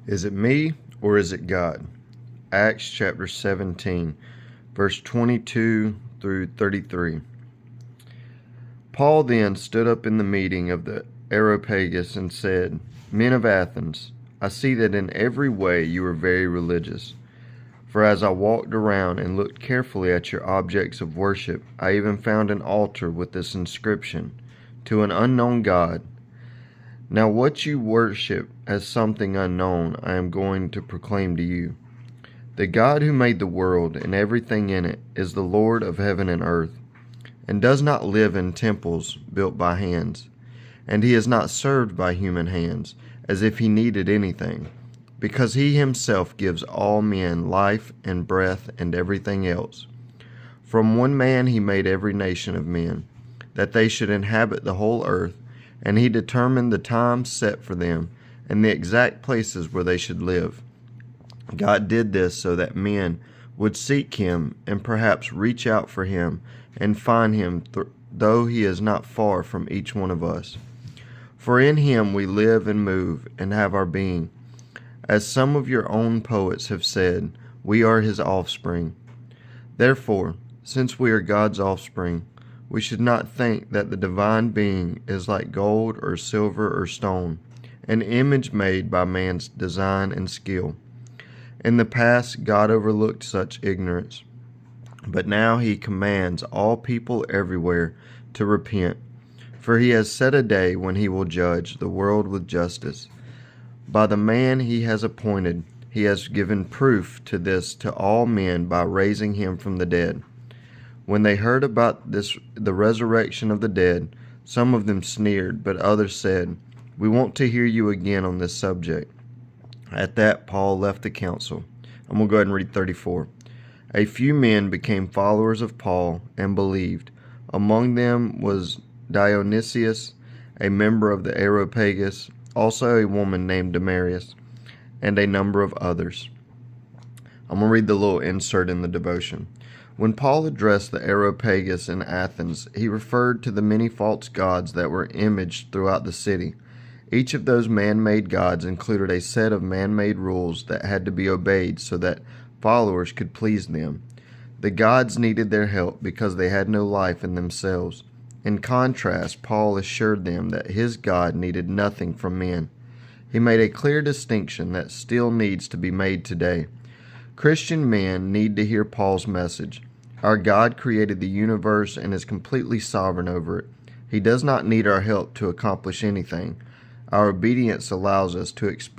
Is it me or is it God? Acts chapter 17, verse 22 through 33. Paul then stood up in the meeting of the Areopagus and said, Men of Athens, I see that in every way you are very religious. For as I walked around and looked carefully at your objects of worship, I even found an altar with this inscription, To an unknown God. Now what you worship as something unknown, I am going to proclaim to you. The God who made the world and everything in it is the Lord of heaven and earth, and does not live in temples built by hands. And he is not served by human hands, as if he needed anything, because he himself gives all men life and breath and everything else. From one man he made every nation of men, that they should inhabit the whole earth, and he determined the times set for them, and the exact places where they should live. God did this so that men would seek him and perhaps reach out for him and find him, though he is not far from each one of us. For in him we live and move and have our being. As some of your own poets have said, we are his offspring. Therefore, since we are God's offspring, we should not think that the divine being is like gold or silver or stone, an image made by man's design and skill. In the past, God overlooked such ignorance, but now he commands all people everywhere to repent, for he has set a day when he will judge the world with justice. By the man he has appointed, he has given proof to this to all men by raising him from the dead. When they heard about the resurrection of the dead, some of them sneered, but others said, We want to hear you again on this subject. At that, Paul left the council. I'm going to go ahead and read 34. A few men became followers of Paul and believed. Among them was Dionysius, a member of the Areopagus, also a woman named Damaris, and a number of others. I'm going to read the little insert in the devotion. When Paul addressed the Areopagus in Athens, he referred to the many false gods that were imaged throughout the city. Each of those man-made gods included a set of man-made rules that had to be obeyed so that followers could please them. The gods needed their help because they had no life in themselves. In contrast, Paul assured them that his God needed nothing from men. He made a clear distinction that still needs to be made today. Christian men need to hear Paul's message. Our God created the universe and is completely sovereign over it. He does not need our help to accomplish anything. Our obedience allows us to experience